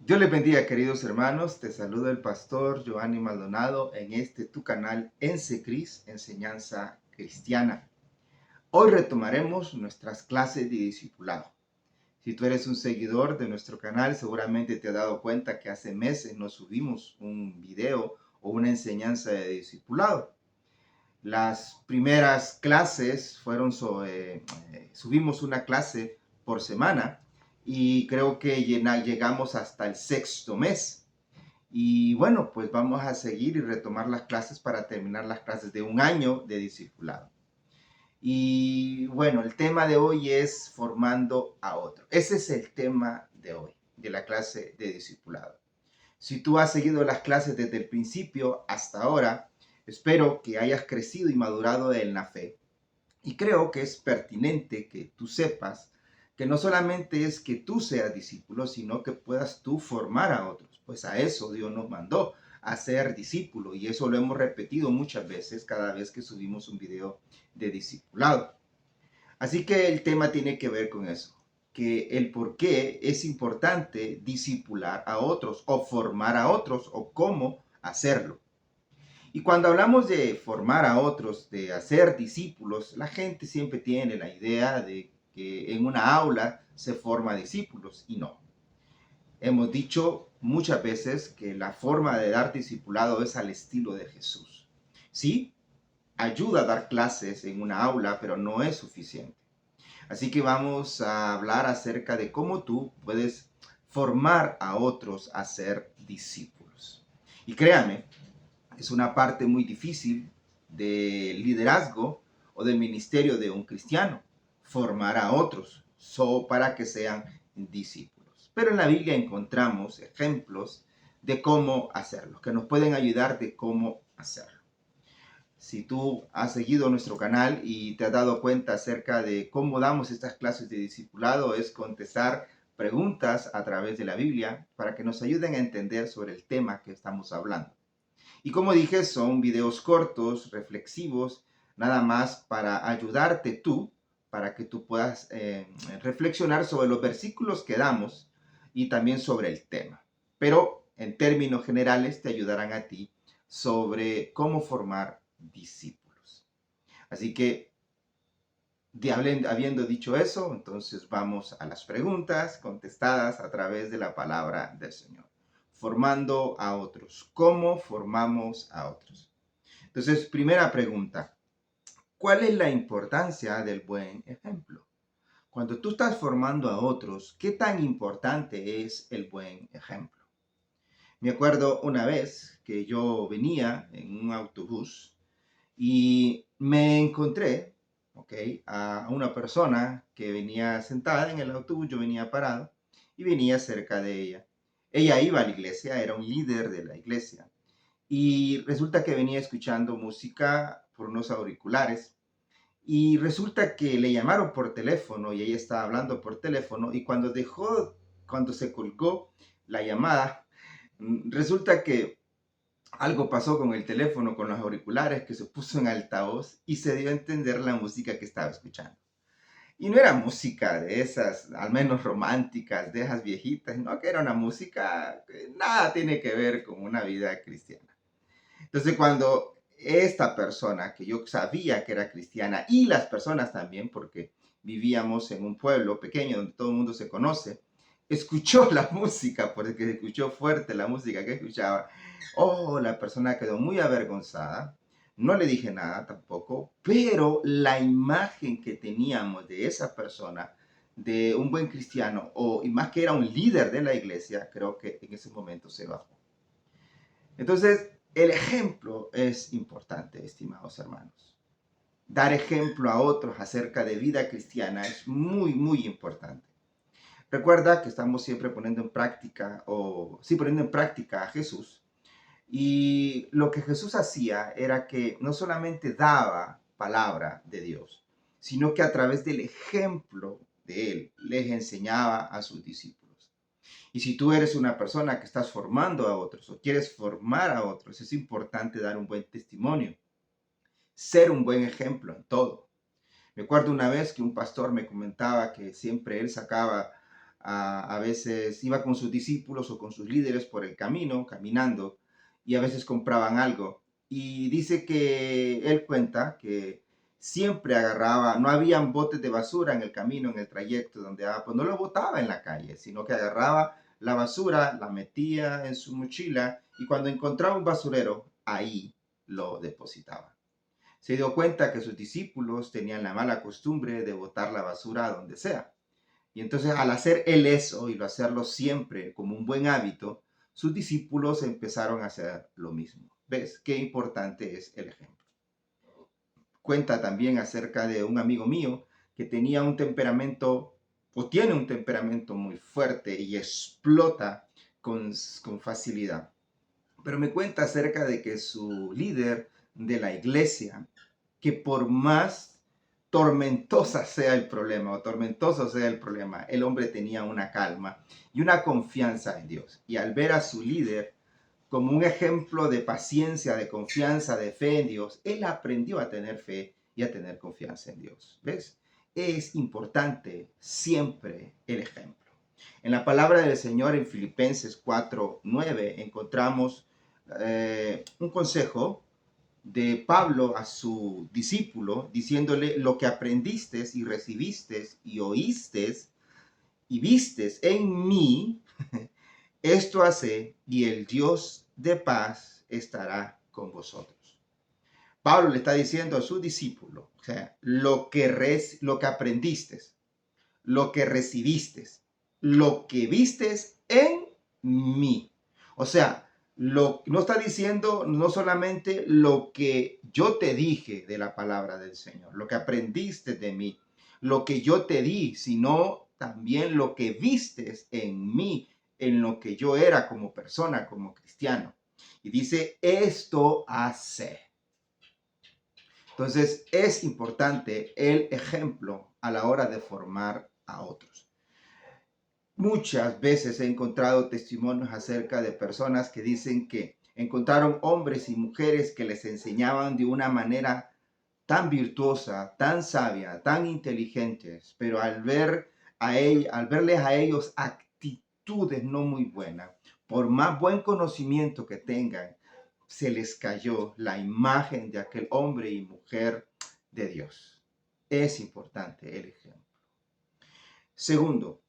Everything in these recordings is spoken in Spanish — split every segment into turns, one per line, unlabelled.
Dios les bendiga, queridos hermanos. Te saluda el pastor Giovanni Maldonado en este tu canal Ensecris, Enseñanza Cristiana. Hoy retomaremos nuestras clases de discipulado. Si tú eres un seguidor de nuestro canal, seguramente te has dado cuenta que hace meses no subimos un video o una enseñanza de discipulado. Las primeras clases fueron subimos una clase por semana y creo que llegamos hasta el sexto mes. Y bueno, pues vamos a seguir y retomar las clases para terminar las clases de un año de discipulado. Y bueno, el tema de hoy es formando a otro. Ese es el tema de hoy, de la clase de discipulado. Si tú has seguido las clases desde el principio hasta ahora, espero que hayas crecido y madurado en la fe. Y creo que es pertinente que tú sepas que no solamente es que tú seas discípulo, sino que puedas tú formar a otros. Pues a eso Dios nos mandó, a ser discípulo. Y eso lo hemos repetido muchas veces cada vez que subimos un video de discipulado. Así que el tema tiene que ver con eso, que el por qué es importante discipular a otros o formar a otros o cómo hacerlo. Y cuando hablamos de formar a otros, de hacer discípulos, la gente siempre tiene la idea de que en una aula se forma discípulos y no. Hemos dicho muchas veces que la forma de dar discipulado es al estilo de Jesús. Sí, ayuda a dar clases en una aula, pero no es suficiente. Así que vamos a hablar acerca de cómo tú puedes formar a otros a ser discípulos. Y créame, es una parte muy difícil del liderazgo o del ministerio de un cristiano, formar a otros para que sean discípulos. Pero en la Biblia encontramos ejemplos de cómo hacerlo, que nos pueden ayudar de cómo hacerlo. Si tú has seguido nuestro canal y te has dado cuenta acerca de cómo damos estas clases de discipulado, es contestar preguntas a través de la Biblia para que nos ayuden a entender sobre el tema que estamos hablando. Y como dije, son videos cortos, reflexivos, nada más para ayudarte tú, para que tú puedas reflexionar sobre los versículos que damos y también sobre el tema. Pero en términos generales te ayudarán a ti sobre cómo formar discípulos. Así que, habiendo dicho eso, entonces vamos a las preguntas contestadas a través de la palabra del Señor. Formando a otros. ¿Cómo formamos a otros? Entonces, primera pregunta. ¿Cuál es la importancia del buen ejemplo? Cuando tú estás formando a otros, ¿qué tan importante es el buen ejemplo? Me acuerdo una vez que yo venía en un autobús y me encontré, ¿ok?, a una persona que venía sentada en el autobús, yo venía parado y venía cerca de ella. Ella iba a la iglesia, era un líder de la iglesia y resulta que venía escuchando música por unos auriculares y resulta que le llamaron por teléfono y ella estaba hablando por teléfono y cuando se colgó la llamada, resulta que algo pasó con el teléfono, con los auriculares, que se puso en altavoz y se dio a entender la música que estaba escuchando. Y no era música de esas, al menos románticas, de esas viejitas, no, que era una música que nada tiene que ver con una vida cristiana. Entonces, cuando esta persona, que yo sabía que era cristiana, y las personas también, porque vivíamos en un pueblo pequeño donde todo el mundo se conoce, escuchó la música, porque escuchó fuerte la música que escuchaba. Oh, la persona quedó muy avergonzada. No le dije nada tampoco, pero la imagen que teníamos de esa persona, de un buen cristiano, y más que era un líder de la iglesia, creo que en ese momento se bajó. Entonces, el ejemplo es importante, estimados hermanos. Dar ejemplo a otros acerca de vida cristiana es muy, muy importante. Recuerda que estamos siempre poniendo en práctica, poniendo en práctica a Jesús. Y lo que Jesús hacía era que no solamente daba palabra de Dios, sino que a través del ejemplo de él les enseñaba a sus discípulos. Y si tú eres una persona que estás formando a otros o quieres formar a otros, es importante dar un buen testimonio, ser un buen ejemplo en todo. Me acuerdo una vez que un pastor me comentaba que siempre él sacaba A veces iba con sus discípulos o con sus líderes por el camino, caminando, y a veces compraban algo. Y dice que él cuenta que siempre agarraba, no habían botes de basura en el camino, en el trayecto donde pues no lo botaba en la calle, sino que agarraba la basura, la metía en su mochila y cuando encontraba un basurero, ahí lo depositaba. Se dio cuenta que sus discípulos tenían la mala costumbre de botar la basura donde sea. Y entonces al hacer él eso y lo hacerlo siempre como un buen hábito, sus discípulos empezaron a hacer lo mismo. ¿Ves qué importante es el ejemplo? Cuenta también acerca de un amigo mío que tenía un temperamento o tiene un temperamento muy fuerte y explota con facilidad. Pero me cuenta acerca de que su líder de la iglesia, que por más tormentosa sea el problema o tormentoso sea el problema, el hombre tenía una calma y una confianza en Dios. Y al ver a su líder como un ejemplo de paciencia, de confianza, de fe en Dios, él aprendió a tener fe y a tener confianza en Dios. ¿Ves? Es importante siempre el ejemplo. En la palabra del Señor en Filipenses 4:9 encontramos un consejo de Pablo a su discípulo diciéndole: lo que aprendiste y recibiste y oíste y vistes en mí, esto hace, y el Dios de paz estará con vosotros. Pablo le está diciendo a su discípulo, o sea, lo que aprendiste, lo que recibiste, lo que vistes en mí. O sea, no está diciendo no solamente lo que yo te dije de la palabra del Señor, lo que aprendiste de mí, lo que yo te di, sino también lo que vistes en mí, en lo que yo era como persona, como cristiano. Y dice, esto hace. Entonces, es importante el ejemplo a la hora de formar a otros. Muchas veces he encontrado testimonios acerca de personas que dicen que encontraron hombres y mujeres que les enseñaban de una manera tan virtuosa, tan sabia, tan inteligentes, pero al verles a ellos actitudes no muy buenas, por más buen conocimiento que tengan, se les cayó la imagen de aquel hombre y mujer de Dios. Es importante el ejemplo. Segundo,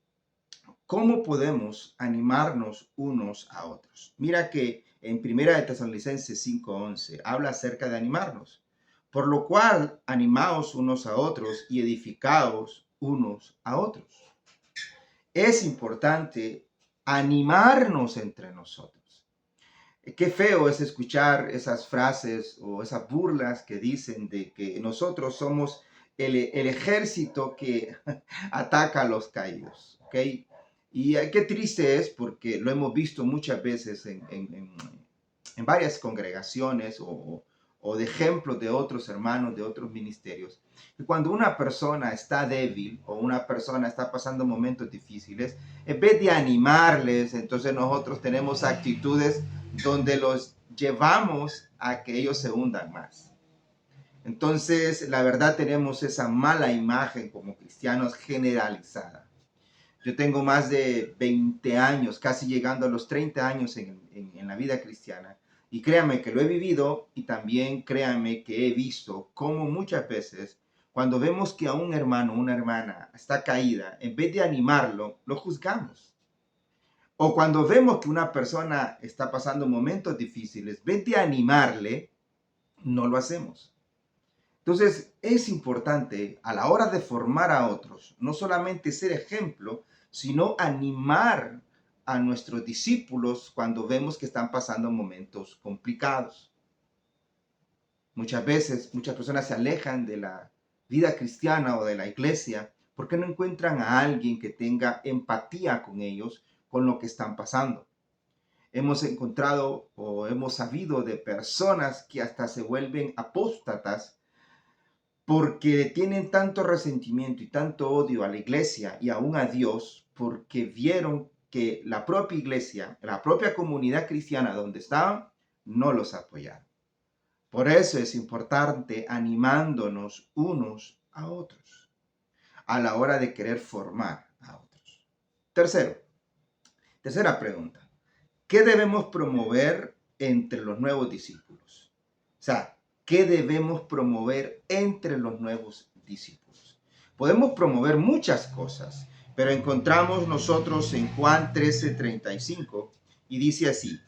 ¿cómo podemos animarnos unos a otros? Mira que en Primera de Tesalonicenses 5:11 habla acerca de animarnos. Por lo cual, animaos unos a otros y edificaos unos a otros. Es importante animarnos entre nosotros. Qué feo es escuchar esas frases o esas burlas que dicen de que nosotros somos el ejército que ataca a los caídos, ¿ok? Y qué triste es porque lo hemos visto muchas veces en varias congregaciones o de ejemplos de otros hermanos, de otros ministerios, que cuando una persona está débil o una persona está pasando momentos difíciles, en vez de animarles, entonces nosotros tenemos actitudes donde los llevamos a que ellos se hundan más. Entonces, la verdad tenemos esa mala imagen como cristianos generalizada. Yo tengo más de 20 años, casi llegando a los 30 años en la vida cristiana. Y créanme que lo he vivido y también créanme que he visto cómo muchas veces cuando vemos que a un hermano o una hermana está caída, en vez de animarlo, lo juzgamos. O cuando vemos que una persona está pasando momentos difíciles, en vez de animarle, no lo hacemos. Entonces, es importante a la hora de formar a otros, no solamente ser ejemplo, sino animar a nuestros discípulos cuando vemos que están pasando momentos complicados. Muchas veces, muchas personas se alejan de la vida cristiana o de la iglesia porque no encuentran a alguien que tenga empatía con ellos, con lo que están pasando. Hemos encontrado o hemos sabido de personas que hasta se vuelven apóstatas porque tienen tanto resentimiento y tanto odio a la iglesia y aún a Dios, porque vieron que la propia iglesia, la propia comunidad cristiana donde estaban, no los apoyaron. Por eso es importante animándonos unos a otros a la hora de querer formar a otros. Tercera pregunta. ¿Qué debemos promover entre los nuevos discípulos? O sea, ¿qué debemos promover entre los nuevos discípulos? Podemos promover muchas cosas, pero encontramos nosotros en Juan 13:35 y dice así: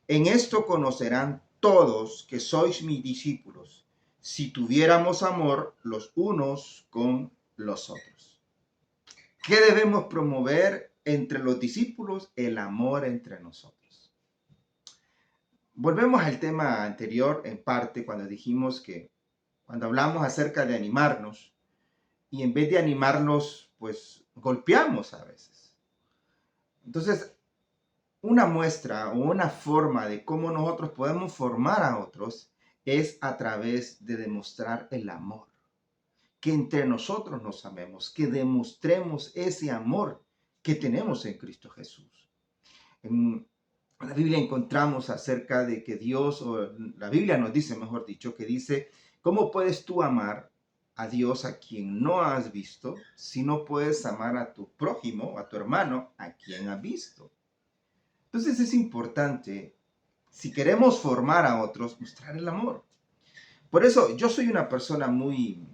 en esto conocerán todos que sois mis discípulos, si tuviéramos amor los unos con los otros. ¿Qué debemos promover entre los discípulos? El amor entre nosotros. Volvemos al tema anterior en parte cuando dijimos que cuando hablamos acerca de animarnos y en vez de animarnos pues golpeamos a veces. Entonces una muestra o una forma de cómo nosotros podemos formar a otros es a través de demostrar el amor. Que entre nosotros nos amemos, que demostremos ese amor que tenemos en Cristo Jesús. En la Biblia encontramos acerca de que Dios, o la Biblia nos dice, mejor dicho, que dice, ¿cómo puedes tú amar a Dios a quien no has visto si no puedes amar a tu prójimo, a tu hermano, a quien has visto? Entonces es importante, si queremos formar a otros, mostrar el amor. Por eso yo soy una persona muy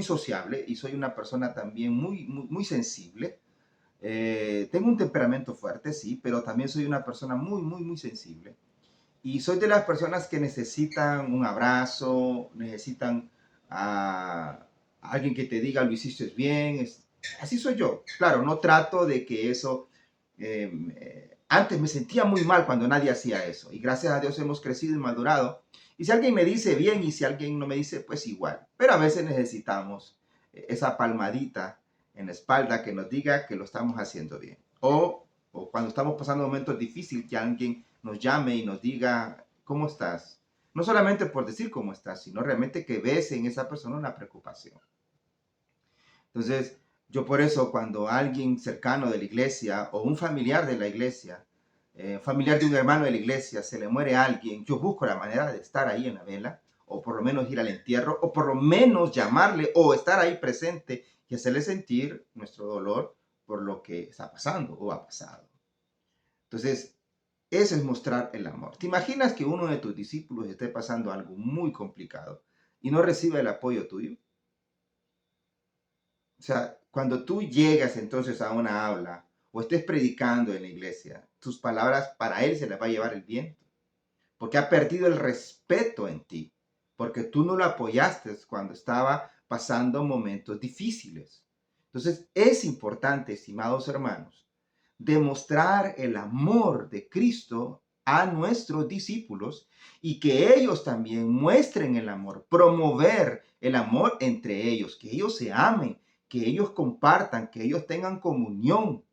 sociable y soy una persona también muy sensible. Tengo un temperamento fuerte, sí, pero también soy una persona muy sensible. Y soy de las personas que necesitan un abrazo, necesitan a alguien que te diga lo hiciste bien. Así soy yo. Claro, no trato de que eso... antes me sentía muy mal cuando nadie hacía eso. Y gracias a Dios hemos crecido y madurado. Y si alguien me dice bien y si alguien no me dice, pues igual. Pero a veces necesitamos esa palmadita en la espalda que nos diga que lo estamos haciendo bien. O cuando estamos pasando momentos difíciles, que alguien nos llame y nos diga, ¿cómo estás? No solamente por decir cómo estás, sino realmente que ves en esa persona una preocupación. Entonces, yo por eso cuando alguien cercano de la iglesia o un familiar de la iglesia, familiar de un hermano de la iglesia, se le muere a alguien, yo busco la manera de estar ahí en la vela, o por lo menos ir al entierro, o por lo menos llamarle, o estar ahí presente y hacerle sentir nuestro dolor por lo que está pasando o ha pasado. Entonces, eso es mostrar el amor. ¿Te imaginas que uno de tus discípulos esté pasando algo muy complicado y no reciba el apoyo tuyo? O sea, cuando tú llegas entonces a una aula o estés predicando en la iglesia, tus palabras para él se las va a llevar el viento, porque ha perdido el respeto en ti, porque tú no lo apoyaste cuando estaba pasando momentos difíciles. Entonces es importante, estimados hermanos, demostrar el amor de Cristo a nuestros discípulos y que ellos también muestren el amor, promover el amor entre ellos, que ellos se amen, que ellos compartan, que ellos tengan comunión.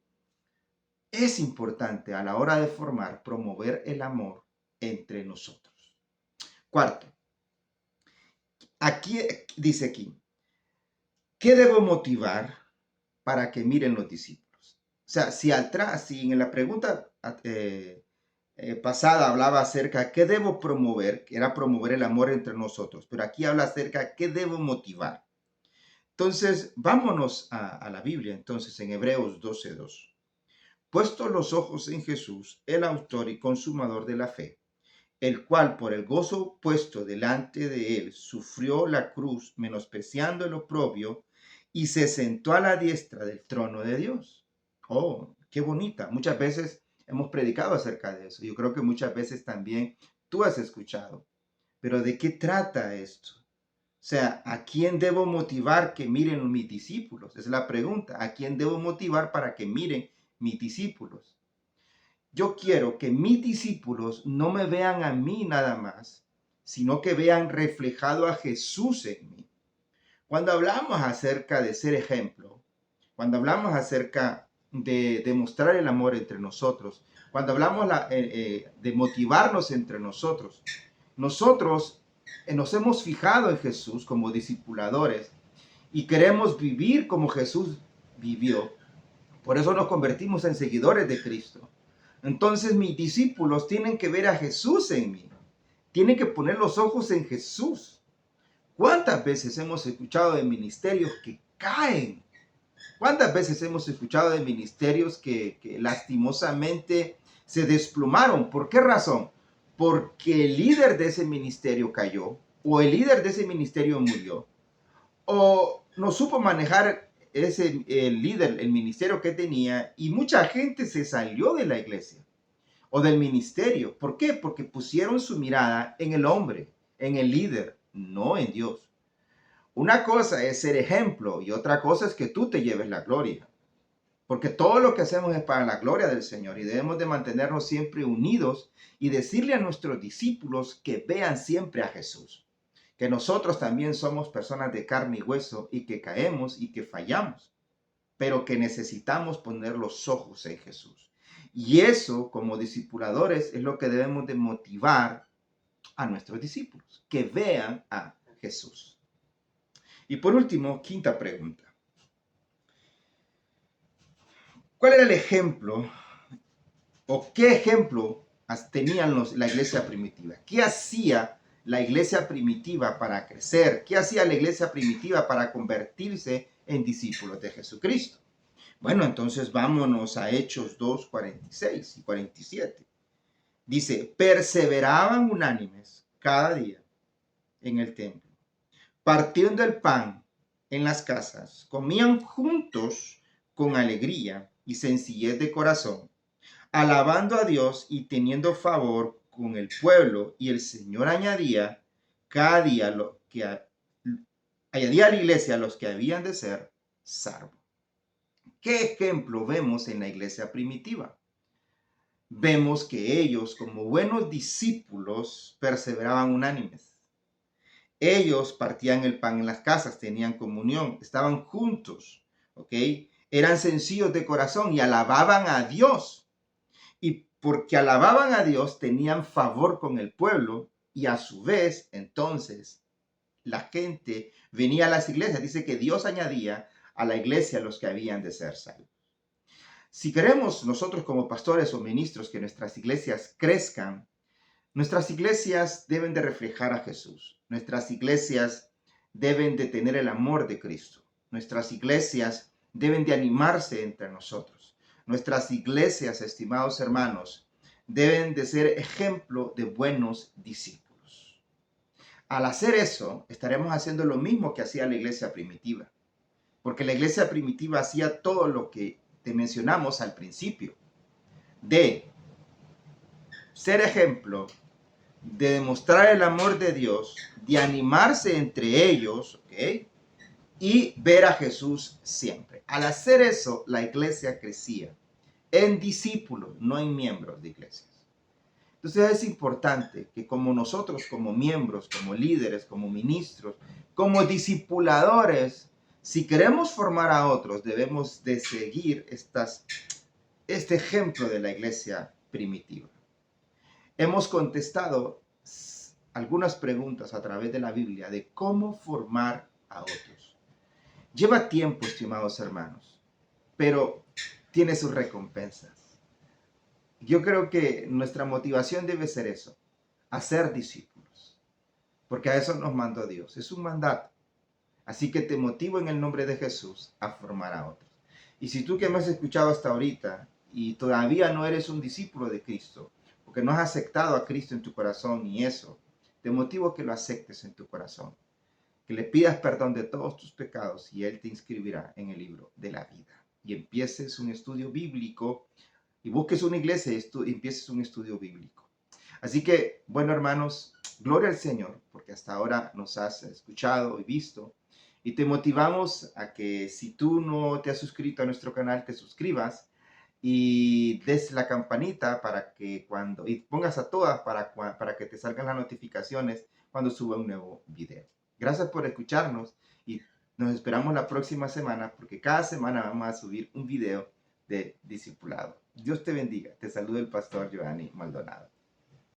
Es importante a la hora de formar, promover el amor entre nosotros. Cuarto, aquí dice ¿qué debo motivar para que miren los discípulos? O sea, si en la pregunta pasada hablaba acerca de qué debo promover, que era promover el amor entre nosotros, pero aquí habla acerca de qué debo motivar. Entonces, vámonos a la Biblia, entonces, en Hebreos 12:2. Puestos los ojos en Jesús, el autor y consumador de la fe, el cual por el gozo puesto delante de él sufrió la cruz, menospreciando el oprobio, y se sentó a la diestra del trono de Dios. Oh, qué bonita. Muchas veces hemos predicado acerca de eso. Yo creo que muchas veces también tú has escuchado. Pero ¿de qué trata esto? O sea, ¿a quién debo motivar que miren mis discípulos? Esa es la pregunta. ¿A quién debo motivar para que miren mis discípulos? Yo quiero que mis discípulos no me vean a mí nada más, sino que vean reflejado a Jesús en mí. Cuando hablamos acerca de ser ejemplo, cuando hablamos acerca de demostrar el amor entre nosotros, cuando hablamos de motivarnos entre nosotros, nosotros nos hemos fijado en Jesús como discipuladores y queremos vivir como Jesús vivió. Por eso nos convertimos en seguidores de Cristo. Entonces mis discípulos tienen que ver a Jesús en mí. Tienen que poner los ojos en Jesús. ¿Cuántas veces hemos escuchado de ministerios que caen ¿Cuántas veces hemos escuchado de ministerios que lastimosamente se desplomaron? ¿Por qué razón? Porque el líder de ese ministerio cayó, o el líder de ese ministerio murió, o no supo manejar el líder, el ministerio que tenía, y mucha gente se salió de la iglesia o del ministerio. ¿Por qué? Porque pusieron su mirada en el hombre, en el líder, no en Dios. Una cosa es ser ejemplo y otra cosa es que tú te lleves la gloria. Porque todo lo que hacemos es para la gloria del Señor y debemos de mantenernos siempre unidos y decirle a nuestros discípulos que vean siempre a Jesús. Que nosotros también somos personas de carne y hueso y que caemos y que fallamos, pero que necesitamos poner los ojos en Jesús. Y eso, como discipuladores, es lo que debemos de motivar a nuestros discípulos, que vean a Jesús. Y por último, quinta pregunta. ¿Cuál era el ejemplo o qué ejemplo tenían la iglesia primitiva? ¿Qué hacía la iglesia primitiva para crecer? ¿Qué hacía la iglesia primitiva para convertirse en discípulos de Jesucristo? Bueno, entonces vámonos a Hechos 2, 46 y 47. Dice, perseveraban unánimes cada día en el templo, partiendo el pan en las casas, comían juntos con alegría y sencillez de corazón, alabando a Dios y teniendo favor con el pueblo, y el Señor añadía cada día añadía a la iglesia a los que habían de ser salvos. ¿Qué ejemplo vemos en la iglesia primitiva? Vemos que ellos, como buenos discípulos, perseveraban unánimes. Ellos partían el pan en las casas, tenían comunión, estaban juntos, ¿ok? Eran sencillos de corazón y alababan a Dios. Y porque alababan a Dios, tenían favor con el pueblo y a su vez, entonces, la gente venía a las iglesias. Dice que Dios añadía a la iglesia los que habían de ser salvos. Si queremos nosotros como pastores o ministros que nuestras iglesias crezcan, nuestras iglesias deben de reflejar a Jesús. Nuestras iglesias deben de tener el amor de Cristo. Nuestras iglesias deben de animarse entre nosotros. Nuestras iglesias, estimados hermanos, deben de ser ejemplo de buenos discípulos. Al hacer eso, estaremos haciendo lo mismo que hacía la iglesia primitiva. Porque la iglesia primitiva hacía todo lo que te mencionamos al principio, de ser ejemplo, de demostrar el amor de Dios, de animarse entre ellos, ¿ok? Y ver a Jesús siempre. Al hacer eso, la iglesia crecía en discípulos, no en miembros de iglesias. Entonces es importante que como nosotros, como miembros, como líderes, como ministros, como discipuladores, si queremos formar a otros, debemos de seguir este ejemplo de la iglesia primitiva. Hemos contestado algunas preguntas a través de la Biblia de cómo formar a otros. Lleva tiempo, estimados hermanos, pero tiene sus recompensas. Yo creo que nuestra motivación debe ser eso, hacer discípulos, porque a eso nos mandó Dios, es un mandato. Así que te motivo en el nombre de Jesús a formar a otros. Y si tú que me has escuchado hasta ahorita y todavía no eres un discípulo de Cristo, porque no has aceptado a Cristo en tu corazón y eso, te motivo a que lo aceptes en tu corazón, que le pidas perdón de todos tus pecados y Él te inscribirá en el libro de la vida. Y empieces un estudio bíblico y busques una iglesia y empieces un estudio bíblico. Así que, bueno, hermanos, gloria al Señor, porque hasta ahora nos has escuchado y visto. Y te motivamos a que si tú no te has suscrito a nuestro canal, te suscribas y des la campanita para que y pongas a todas para que te salgan las notificaciones cuando suba un nuevo video. Gracias por escucharnos y nos esperamos la próxima semana porque cada semana vamos a subir un video de discipulado. Dios te bendiga. Te saluda el pastor Giovanni Maldonado.